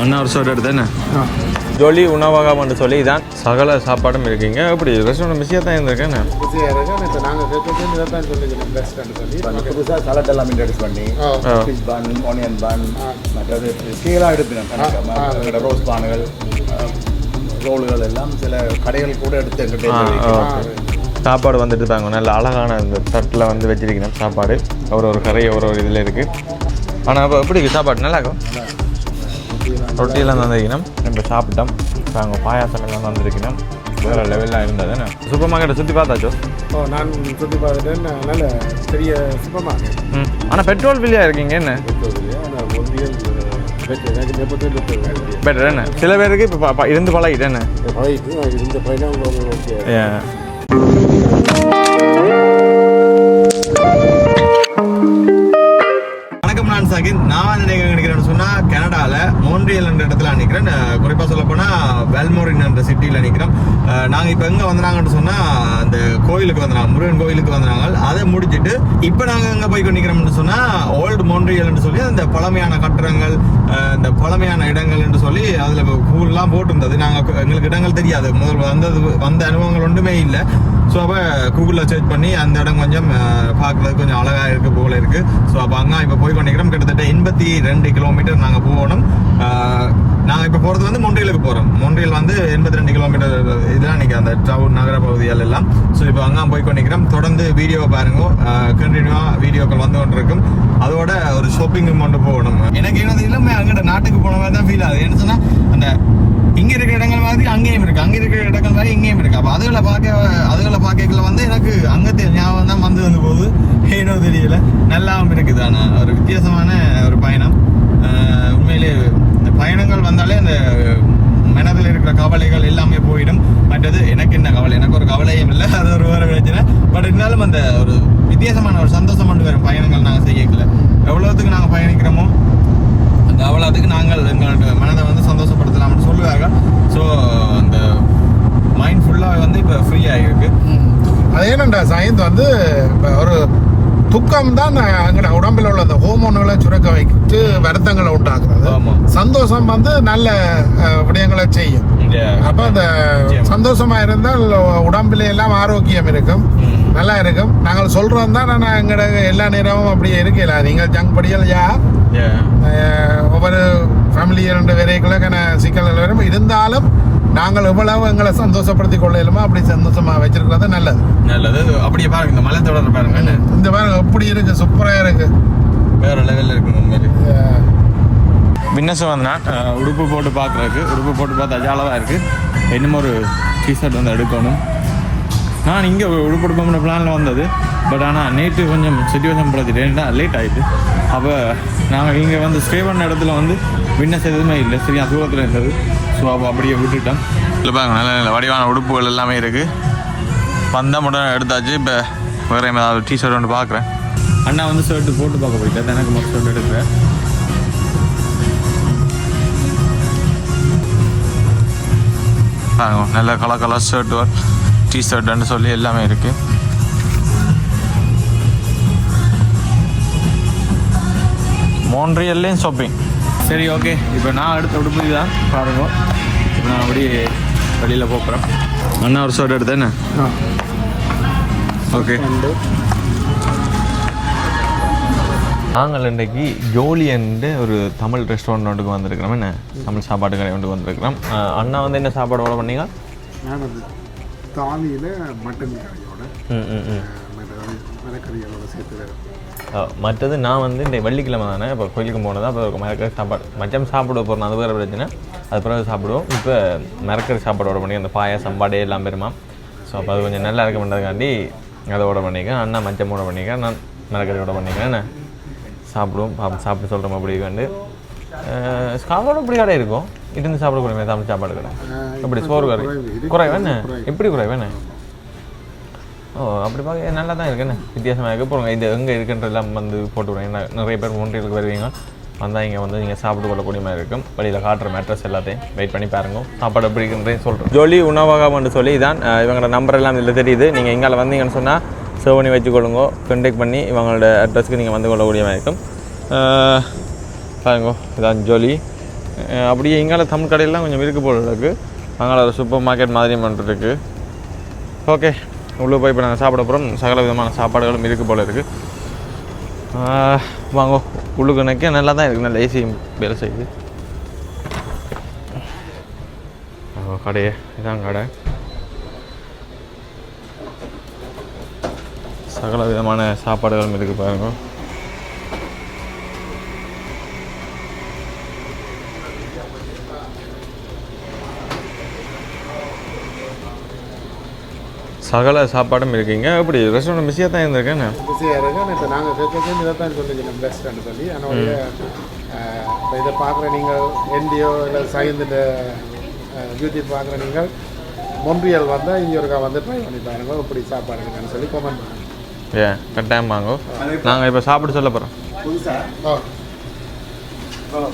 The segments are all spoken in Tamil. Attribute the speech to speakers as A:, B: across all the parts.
A: ஒன்றா ஒரு ஷர்ட் எடுத்தேன்னு ஜோலி உணவகம் என்று சொல்லி இதான் சகல சாப்பாடும் இருக்கீங்க. அப்படி ரெஸ்டாரண்ட் பிஸியாக தான் இருந்திருக்கேன்.
B: இப்போ நாங்கள் கேட்குறது தான் சொல்லிக்கிறோம் பெஸ்ட்னு சொல்லி புதுசாக சலட் எல்லாம் இன்ட்ரடியூஸ் பண்ணி ஃபிஷ் பன், ஆனியன் பன், மற்றது ஸ்கேலாக எடுப்பினோம் ரோஸ் பானுகள், ரோல்கள் எல்லாம் சில கடைகள் கூட எடுத்து
A: சாப்பாடு வந்துட்டு தாங்க நல்ல அழகான இந்த தட்டில் வந்து வச்சிருக்கணும். சாப்பாடு ஒரு கரை ஒரு இதில் இருக்குது. ஆனால் இப்போ எப்படி சாப்பாடு நல்லா இருக்கும். ரொட்டியெல்லாம் தந்திருக்கணும். நம்ம சாப்பிட்டோம். நாங்கள் பாயாசம் எல்லாம் தந்திருக்கணும். வேறு லெவலில் இருந்தது. சூப்பர் மார்க்கெட்டை சுற்றி பார்த்தாச்சோ?
B: நான் சுற்றி பார்த்துட்டேன். நல்ல பெரிய சூப்பர் மார்க்கெட்.
A: ஆனால் பெட்ரோல் பில்லியாக இருக்கீங்க என்ன? பெட்டர் என்ன? சில பேருக்கு இப்போ இருந்து பழகிட்டு என்ன
B: இருந்து பழகிட்டு
A: நான் சகின். நான் நினைக்கிறேன்னு சொன்னால் கனடாவில் மோன்ட்ரியல் என்ற இடத்துல நிற்கிறேன். குறிப்பாக சொல்ல போனால் பெல்மோரின் என்ற சிட்டியில் நிற்கிறோம். நாங்கள் இப்போ எங்கே வந்தாங்கன்னு சொன்னால் அந்த கோயிலுக்கு வந்தாங்க, முருகன் கோயிலுக்கு வந்தாங்க. அதை முடிச்சுட்டு இப்போ நாங்கள் எங்கே போய் நிற்கிறோம்னு சொன்னால் ஓல்டு மோன்ட்ரியல் என்று சொல்லி அந்த பழமையான கட்டடங்கள், இந்த பழமையான இடங்கள் என்று சொல்லி அதில் கூல்லாம் போட்டிருந்தது. நாங்கள் எங்களுக்கு இடங்கள் தெரியாது, முதல் வந்த அனுபவங்கள் ஒன்றுமே இல்லை. ஸோ அப்போ கூகுளில் சர்ச் பண்ணி அந்த இடம் கொஞ்சம் பார்க்குறதுக்கு கொஞ்சம் அழகாக இருக்குது போல இருக்குது. ஸோ அப்போ அங்கே இப்போ போய் பண்ணிக்கிறோம். கிட்டத்தட்ட 82 கிலோமீட்டர் நாங்கள் போகணும். நாங்கள் இப்போ போகிறது வந்து மொன்ட்ரியலுக்கு போகிறோம். மொன்ட்ரியல் வந்து 82 கிலோமீட்டர் இதெல்லாம் நிற்கும் அந்த டவுன் நகர பகுதிகள் எல்லாம். ஸோ இப்போ அங்கே போய் பண்ணிக்கிறோம். தொடர்ந்து வீடியோ பாருங்க, கண்டினியூவாக வீடியோக்கள் வந்து கொண்டு இருக்கும். அதோட ஒரு ஷாப்பிங்கும் கொண்டு போகணும். எனக்கு என்னது இல்லாமல் அங்கிட்ட நாட்டுக்கு போன மாதிரி தான் ஃபீல் ஆகுது. என்ன சொன்னால் அந்த இங்கே இருக்கிற இடங்கள் மாதிரி அங்கேயும் இருக்குது, அங்கே இருக்கிற இடங்கள் மாதிரி இங்கேயும் இருக்குது. அப்போ அதுகளை பார்க்கல வந்து எனக்கு அங்கே ஞாபகம் தான் வந்து போகுது. ஏனோ தெரியல, நல்லாவும் இருக்குது. ஆனால் ஒரு வித்தியாசமான ஒரு பயணம். உண்மையிலே இந்த பயணங்கள் வந்தாலே அந்த மனதில் இருக்கிற கவலைகள் எல்லாமே போயிடும். மற்றது எனக்கு என்ன கவலை, எனக்கு ஒரு கவலையும் இல்லை, அது ஒரு வேறு பிரச்சனை. பட் இருந்தாலும் அந்த ஒரு வித்தியாசமான ஒரு சந்தோஷம் கொண்டு வரும் பயணங்கள் நாங்கள் செய்யக்கல. எவ்வளோத்துக்கு நாங்கள் பயணிக்கிறோமோ அந்த அவ்வளோத்துக்கு நாங்கள் எங்களோட மனதை வந்து சந்தோஷப்படுத்தலாம்னு சொல்லுவாங்க. ஸோ அந்த மைண்ட் ஃபுல்லாக வந்து இப்போ ஃப்ரீ ஆகிருக்கு.
B: அது ஏனண்டா சயின்ஸ் வந்து இப்போ ஒரு துக்கம் தான் அங்கே உடம்பில் உள்ள அந்த ஹோமோன்களை சுரக்க வைக்கிட்டு வருத்தங்களை உண்டாக்குறது. சந்தோஷம் வந்து நல்ல விடயங்களை செய்யும். அப்போ அந்த சந்தோஷமா இருந்தால் உடம்புல எல்லாம் ஆரோக்கியம் இருக்கும், நல்லா இருக்கும். நாங்கள் சொல்றோம் தான், ஆனால் எங்களோட எல்லா நேரமும் அப்படியே இருக்கல. நீங்கள் ஜங்க் படியல் ஒவ்வொரு ஃபேமிலி 2 வேறைகளுக்கான சிக்கல்கள் வரும். இருந்தாலும் நாங்கள் எவ்வளவு எங்களை சந்தோஷப்படுத்திக் கொள்ளலுமோ அப்படி சந்தோஷமா வச்சிருக்கிறது நல்லது.
A: அப்படியே பாருங்க, இந்த மலை தொடர் பாருங்க,
B: இந்த பாருங்க எப்படி இருக்கு, சூப்பரா இருக்கு,
A: வேற லெவல்ல இருக்கு. பின்னஸ் வந்தா உடுப்பு போட்டு பார்க்குறதுக்கு, உடுப்பு போட்டு பார்த்தா அஜாலவாக இருக்குது. இன்னும் ஒரு டிஷர்ட் வந்து எடுக்கணும். நான் இங்கே உடுப்பு எடுக்கணும்னு பிளானில் வந்தது. பட் ஆனால் நேற்று கொஞ்சம் சிச்சுவேஷன் படுத்திட்டேன்டா, லேட் ஆகிட்டு. அப்போ நாங்கள் இங்கே வந்து ஸ்டே பண்ண இடத்துல வந்து வின்னஸ் எதுவுமே இல்லை, சரியா தூரத்தில் இருந்தது. ஸோ அப்போ அப்படியே விட்டுட்டோம். இல்லை பாருங்க, நல்ல நல்ல வடிவான உடுப்புகள் எல்லாமே இருக்குது. வந்தால் மட்டும் எடுத்தாச்சு. இப்போ வேறு ஏதாவது டிஷர்ட் ஒன்று பார்க்குறேன். அண்ணா வந்து ஷர்ட்டு போட்டு பார்க்க போயிட்டேன். எனக்கு மட்டும் ஷர்ட் எடுக்கிறேன். பாருங்க, நல்ல கலர் ஷர்ட்டு, டிஷர்ட்டுன்னு சொல்லி எல்லாமே இருக்குது. மோன்ட்ரியல்லையும் ஷாப்பிங். சரி, ஓகே. இப்போ நான் அடுத்த உடுப்பு தான் பாருங்க. நான் அப்படியே வெளியில் போக்குறேன். அண்ணா ஒரு ஷர்ட் எடுத்தேன்னு. ஓகே. நாங்கள் இன்றைக்கு ஜோலியன்ட்டு ஒரு தமிழ் ரெஸ்டாரண்ட் ஒன்றுக்கு வந்திருக்கிறோம். என்ன தமிழ் சாப்பாடு கடை ஒன்றுக்கு வந்திருக்கிறோம். அண்ணா வந்து என்ன சாப்பாடு ஓட பண்ணீங்க?
B: நான் வந்து தாலியில் மட்டன் கறியோட மரக்கறியோட சேர்த்து.
A: மற்றது நான் வந்து இந்த வெள்ளிக்கிழமை தானே இப்போ கோயிலுக்கு போனதான். அப்போ மரக்கறி சாப்பாடு மச்சம் சாப்பிட போகிறோம், அது வேறு பிரச்சனை. அது பிறகு சாப்பிடுவோம். இப்போ மரக்கறி சாப்பாடு ஓட பண்ணி அந்த பாயாசம் பாடே எல்லாம் பெருமா. ஸோ அப்போ அது கொஞ்சம் நல்லா இருக்க பண்ணுறதுக்காண்டி அதை ஓட பண்ணிக்கேன். அண்ணா மச்சம் ஓட பண்ணிக்கேன், நான் மரக்கறி ஓட பண்ணிக்கேன். என்ன சாப்பிடுவோம், சாப்பிட்டு சொல்கிறோம். அப்படி வந்து சாப்பாடு இப்படி கடை இருக்கும், இருந்து சாப்பிடக்கூடிய தமிழ் சாப்பாடு கடை. அப்படி சோறு கறி குறைவேண்ணே, எப்படி குறைவேண்ணே? ஓ, அப்படி பார்க்க நல்லா தான் இருக்குண்ணே, வித்தியாசமாக இருக்குது. போகிறோங்க இது எங்கே இருக்குன்றெல்லாம் வந்து போட்டு விடுங்க. நிறைய பேர் மோன்ட்ரியலுக்கு வருவீங்க, வந்தால் இங்கே வந்து நீங்கள் சாப்பிட்டு கொள்ளக்கூடிய மாதிரி இருக்கும். வழியில் காட்டுற மேட்ரஸ் எல்லாத்தையும் வெயிட் பண்ணி பாருங்க. சாப்பாடு எப்படி இருக்குன்றதையும் சொல்கிறேன். ஜோலி உணவகம்னு சொல்லி தான் இவங்களோட நம்பர் எல்லாம் இதில் தெரியுது. நீங்கள் இங்கே வந்தீங்கன்னு சொன்னால் சேவ் பண்ணி வச்சுக்கொள்ளுங்க. கான்டாக்ட் பண்ணி இவங்களோட அட்ரஸ்க்கு நீங்கள் வந்து கொள்ளக்கூடிய மாதிரி இருக்கும். பாருங்க, இதான் ஜோலி. அப்படியே இங்கால தமிழ் கடையெல்லாம் கொஞ்சம் இருக்கு போல இருக்குது. அங்கே ஒரு சூப்பர் மார்க்கெட் மாதிரியும் பண்ணுறதுக்கு. ஓகே, உள்ளே போய் இப்போ நாங்கள் சாப்பிட போகிறோம். சகல விதமான சாப்பாடுகளும் இருக்குது போல இருக்குது. வாங்க உள்ளுக்கு நிற்க நல்லா தான் இருக்குது, நல்ல ஏசி வேலை செய்யுது. கடையே இதான் கடை. சகல விதமான சாப்பாடுகளும் இருக்குது பாருங்க. சகல சாப்பாடும் இருக்குங்க. எப்படி ரெஸ்டாரண்ட் பிஸியாக தான் இருந்திருக்கேன்னு?
B: பிஸியாக இருக்கேன். இப்போ நாங்கள் கேட்க இதை தான் சொல்லிக்கணும் பெஸ்ட்டுன்னு சொல்லி. அதனுடைய இப்போ இதை பார்க்குற நீங்கள் என்டிஓ இல்லை சைந்துட்டு யூடியூப் பார்க்குற நீங்கள் மொன்றியல் வந்தால் இங்கே ஒருக்கா வந்து ட்ரை பண்ணி பாருங்க இப்படி சாப்பாடு இருக்குன்னு சொல்லி கமெண்ட் பண்ணுங்க.
A: கட்டாயம் வாங்க. நாங்கள் இப்போ சாப்பிட்டு சொல்ல போகிறோம்.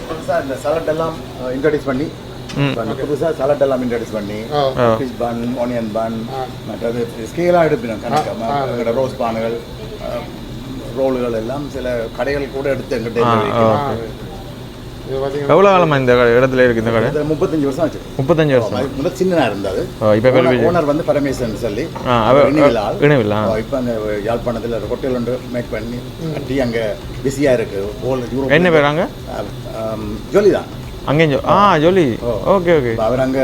C: புதுசாக இந்த சலட் எல்லாம் இன்ட்ரடியூஸ் பண்ணி புதுசாக சலட் எல்லாம் இன்ட்ரடியூஸ் பண்ணி ஃபிஷ் பன், ஆனியன் பன், மற்றது ஸ்கேலாக எடுப்பினோம். கணக்காக ரோஸ் பானுகள், ரோலுகள் எல்லாம் சில கடைகள் கூட எடுத்து எங்கிட்ட.
A: எவ்வளோ காலமாக இந்த இடத்துல இருக்குது இந்த கடை?
C: 35 வருஷம் ஆச்சு.
A: 35 வருஷம்.
C: முதல் சின்னதாக இருந்தது.
A: இப்போ
C: ஓனர் வந்து பரமேஸ்வரன் சொல்லி
A: இணைவில்லா.
C: இப்போ அந்த யாழ்ப்பாணத்தில் ஹோட்டல் ஒன்று மேக் பண்ணி கட்டி அங்கே பிஸியாக இருக்கு. Whole Europe.
A: என்ன பேர் அங்கே?
C: ஜோலி தான்
A: அங்கேயும். ஜோலி. Okay okay.
C: அவர் அங்கே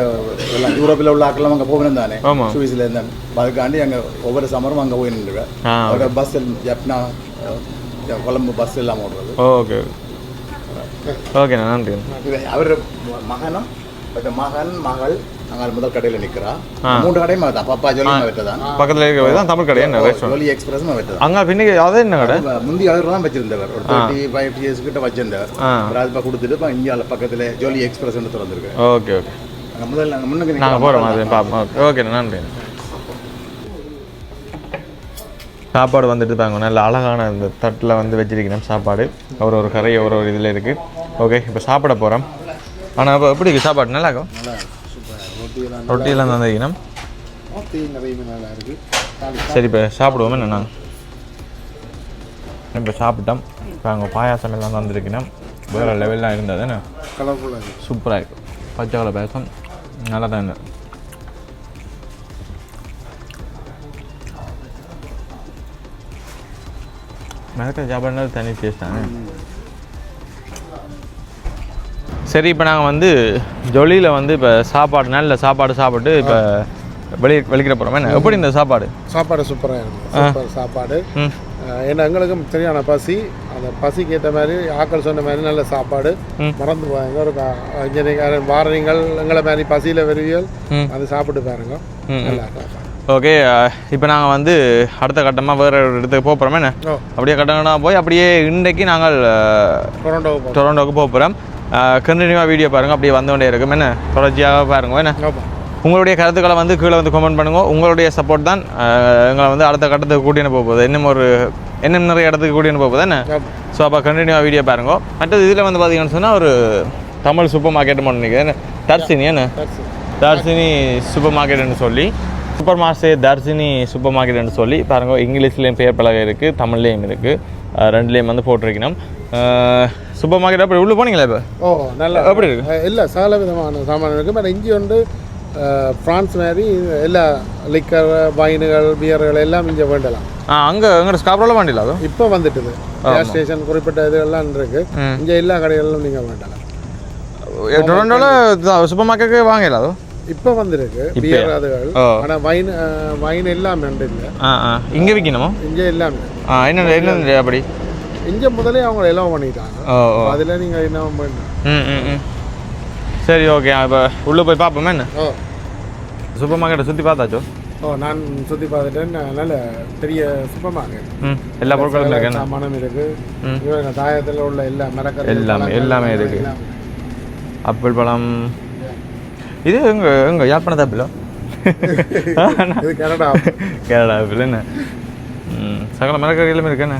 C: எல்லாம் யூரோப்பில் உள்ள ஆக்கெல்லாம் அங்கே போகணும் தானே.
A: ஆமாம்.
C: சுவிஸில் இருந்தேன். அதுக்காண்டி அங்கே ஒவ்வொரு சம்மரும் அங்கே போய் நின்றுவேன். அவரோட பஸ் ஜப்னா கொழம்பு பஸ் எல்லாம் ஓடுறது.
A: ஓகே ஓகே, நன்றி.
C: அவர் மகனும் மகன் மகள் நாங்கள் முதல் கடையில் நிற்கிறா. 3 கடையும் தான். பாப்பா ஜோலி தான்
A: பக்கத்தில் இருக்கிறது தான் தமிழ் கடை. என்ன
C: ஜோலி எக்ஸ்பிரஸ் வெட்டதான்.
A: அங்கே பின்னுக்கு அதே என்ன கடை?
C: முந்தி அவர் தான் வச்சிருந்தவர். ஒரு 35 years கிட்ட வச்சிருந்தவர். ராஜ்பா கொடுத்துட்டு இப்போ இந்தியாவில் பக்கத்தில் ஜோலி எக்ஸ்பிரஸ் திறந்துருக்கேன்.
A: Okay okay.
C: நாங்கள் முதல்ல நாங்கள் முன்னுக்கு
A: நாங்கள் போகிறோம். அது பார்ப்போம். ஓகே, நன்றி. சாப்பாடு வந்துட்டு தாங்க நல்ல அழகான இந்த தட்டில் வந்து வச்சிருக்கணும் சாப்பாடு. ஒரு கரை ஒரு இதில் இருக்குது. ஓகே, இப்போ சாப்பிட போகிறோம். ஆனால் இப்போ எப்படி இருக்குது சாப்பாடு? நல்லா இருக்கும். ரொட்டியெல்லாம் தந்திருக்கணும். சரி, இப்போ சாப்பிடுவோம். என்ன நாங்கள் இப்போ சாப்பிட்டோம். இப்போ அங்கே பாயாசம் எல்லாம் தந்திருக்கணும். வேறு லெவல்லாம் இருந்தது. என்ன சூப்பராக இருக்கும். பச்சை கலர் பாயாசம் நல்லா தான் இருந்தது. மிளகா சாப்பாடுனால தனி டேஸ்ட் தானே. சரி, இப்போ நாங்கள் வந்து ஜொலியில் வந்து இப்போ சாப்பாடு நல்ல சாப்பாடு சாப்பிட்டு இப்போ வெளிக்கிற போகிறோம். என்ன எப்படி இந்த சாப்பாடு?
B: சூப்பராக இருக்கும். சாப்பாடு ஏன்னா எங்களுக்கும் சரியான பசி. அந்த பசிக்கு ஏற்ற மாதிரி ஆக்கள் சொன்ன மாதிரி நல்ல சாப்பாடு. மறந்து போவாங்க. ஒரு இன்ஜினியரிங் வாரங்கள் எங்களை மாதிரி பசியில் வருவியல் அது சாப்பிட்டு பாருங்க. நல்லா சாப்பாடு.
A: ஓகே, இப்போ நாங்கள் வந்து அடுத்த கட்டமாக வேறு ஒரு இடத்துக்கு போகிறோமே. என்ன அப்படியே கட்டங்களாக போய் அப்படியே இன்றைக்கு நாங்கள் டொரண்டோவுக்கு போகிறோம். கண்டினியூவாக வீடியோ பாருங்கள். அப்படியே வந்து கொண்டே இருக்கும். என்ன தொடர்ச்சியாக பாருங்க. என்ன உங்களுடைய கருத்துக்களை வந்து கீழே வந்து கமெண்ட் பண்ணுங்க. உங்களுடைய சப்போர்ட் தான் எங்களை வந்து அடுத்த கட்டத்துக்கு கூட்டின்னு போகுது. இன்னும் நிறைய இடத்துக்கு கூட்டின்னு போகுது. என்ன ஸோ அப்போ கண்டினியூவாக வீடியோ பாருங்க. மற்றது இதில் வந்து பார்த்தீங்கன்னு சொன்னால் ஒரு தமிழ் சூப்பர் மார்க்கெட் நினைக்கிறேன். தர்சினி. என்ன தர்சினி சூப்பர் மார்க்கெட்டுன்னு சொல்லி சூப்பர் மார்க்கெட் தர்சினி சூப்பர் மார்க்கெட்னு சொல்லி பாருங்கள். இங்கிலீஷ்லேயும் பெயர் பலகை இருக்குது, தமிழ்லேயும் இருக்குது. ரெண்டுலேயும் வந்து போட்டிருக்கணும். சூப்பர் மார்க்கெட் அப்படி உள்ளே போனீங்களா? இப்போ
B: நல்லா
A: எப்படி இருக்குது?
B: இல்லை சகல விதமான சாமான் இருக்குது. பட் இங்கே வந்து ஃப்ரான்ஸ் மாதிரி எல்லா லிக்கர் வைனுகள் பியர்கள் எல்லாம் இங்கே வேண்டலாம்.
A: அங்கே எங்களோட ஸ்காப்ரோவில் வேண்டியல அதுவும்
B: இப்போ வந்துட்டுது. கேஸ் ஸ்டேஷன் குறிப்பிட்ட இதெல்லாம் இருக்குது. இங்கே எல்லா கடைகளிலும் நீங்கள் வேண்டலாம்.
A: டொரண்டோவில் சூப்பர் மார்க்கெட்டுக்கு வாங்கல அதுவும்
B: இப்போ வந்துருக்கு பியர் அதுகள். ஆனால் வைன் எல்லாமே உண்டு. இல்லை
A: இங்கே விற்கணுமோ?
B: இங்கே எல்லாமே
A: என்ன அப்படி
B: இங்கே முதலே அவங்க எல்லாம் பண்ணிட்டாங்க. அதில் நீங்கள் என்ன பண்ணணும்.
A: சரி, ஓகே. இப்போ உள்ளே போய் பார்ப்போமே. என்ன சூப்பர் மார்க்கெட்டை சுற்றி பார்த்தாச்சோ?
B: நான் சுற்றி பார்த்துட்டேன். நல்ல பெரிய சூப்பர் மார்க்கெட்.
A: எல்லா பொருட்களும் இருக்கு.
B: சாமானும் இருக்குது. தாயத்தில் உள்ள எல்லா மரக்கறி
A: எல்லாமே இருக்குது. ஆப்பிள் பழம் இது எங்கே யாழ்ப்பாணத்து ஆப்பிளோ?
B: இது கனடா
A: ஆப்பிள். என்ன சகல மரக்கறி எல்லாமே இருக்கு. என்ன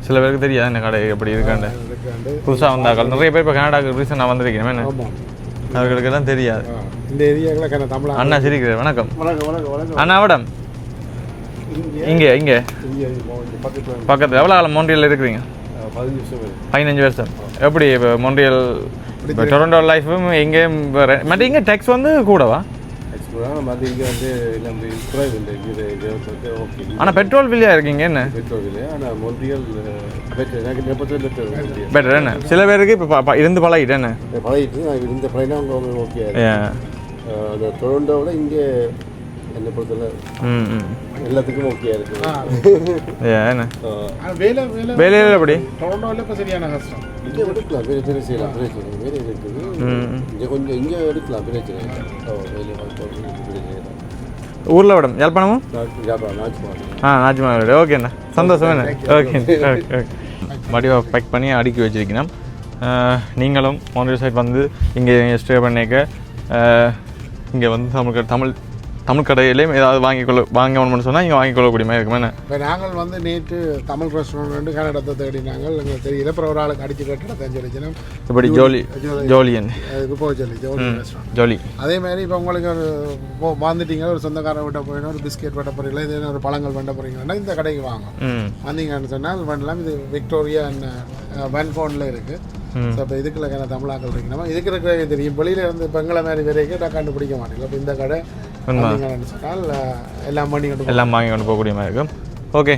A: சில பேருக்கு தெரியாது என்ன கடை எப்படி இருக்காண்டு. புதுசாக வந்தாக்கள் நிறைய பேர் இப்போ கனடாவுக்கு ரீசன் நான் வந்திருக்கேன். என்ன அவர்களுக்கெல்லாம் தெரியாது.
B: இந்த ஏரியாவில் கன தமிழ்
A: அண்ணா சிரிக்கிறார். வணக்கம்
B: வணக்கம் வணக்கம் வணக்கம்.
A: அண்ணா வடம் இங்கே இங்கே பக்கத்தில் எவ்வளோ காலம் மோன்ட்ரியல் இருக்கிறீங்க? 15 வருஷம். எப்படி இப்போ மோன்ட்ரியல் இப்போ டொரண்டோ லைஃபும் எங்கேயும் மற்ற இங்கே டேக்ஸ் வந்து கூடவா? ஆனால் பெட்ரோல் விலையா இருக்கீங்க என்ன? பெட்டர் என்ன? சில பேருக்கு இப்போ இருந்து பழகிட்டு என்ன
D: டொரண்டோவில் இங்கே என்ன பொறுத்தவரை எல்லாத்துக்கும் ஓகே இருக்கு.
A: என்ன வேலையில் எப்படி?
B: டொரண்டோவில் இப்போ சரியான கஷ்டம்.
D: இங்கே எடுக்கலாம், வேறு வேறு செய்யலாம், பிரச்சனை வேறு இருக்குது. இங்கே கொஞ்சம் இங்கே எடுக்கலாம், பிரச்சனை வேலை
A: ஊரில் விடம் யாழ்ப்பாணமும்
D: நாச்சுமா
A: நாச்சிமா. ஓகேண்ணா சந்தோஷம் என்ன? ஓகே ஓகே வடிவா பேக் பண்ணி அடுக்கி வச்சிருக்கணும். நீங்களும் மோன்ட்ரியல் சைட் வந்து இங்கே ஸ்டே பண்ணிக்க இங்கே வந்து தமிழ் கடையிலேயும் ஏதாவது வாங்கணும்னு சொன்னால் இங்கே வாங்கிக்கொள்ளக்கூடிய மாதிரி இருக்குமே என்ன?
B: இப்போ நாங்கள் வந்து நேற்று தமிழ் ரெஸ்டாரண்ட் கன்னடத்தை தேடினாங்க, எங்களுக்கு தெரியல. அப்புறம் ஒரு ஆளுக்கு அடிச்சு கட்டிடத்தை தெரிஞ்சிடும்.
A: இப்படி ஜோலியன் ஜோலி.
B: அதே மாதிரி இப்போ உங்களுக்கு ஒரு வந்துட்டீங்க, ஒரு சொந்தக்காரன் விட்ட போயிடும், ஒரு பிஸ்கெட் வெட்ட போறீங்களா, இது ஒரு பழங்கள் வெட்ட போறீங்கன்னா இந்த கடைக்கு வாங்க. வந்தீங்கன்னு சொன்னால் பண்ணலாம். இது விக்டோரியா வென்கோனில் இருக்குது. ஸோ இப்போ இதுக்குள்ள தமிழாக்கள் இருக்கணுமா இதுக்கு இருக்கிற தெரியும். வெளியில் இருந்து இப்போ எங்களை மாதிரி வரைக்கும் நான் கண்டுபிடிக்க மாட்டேங்க. இப்போ இந்த கடை சொன்னால் எல்லாம் வாங்கி கொண்டு போகக்கூடிய மாதிரி இருக்கும். ஓகே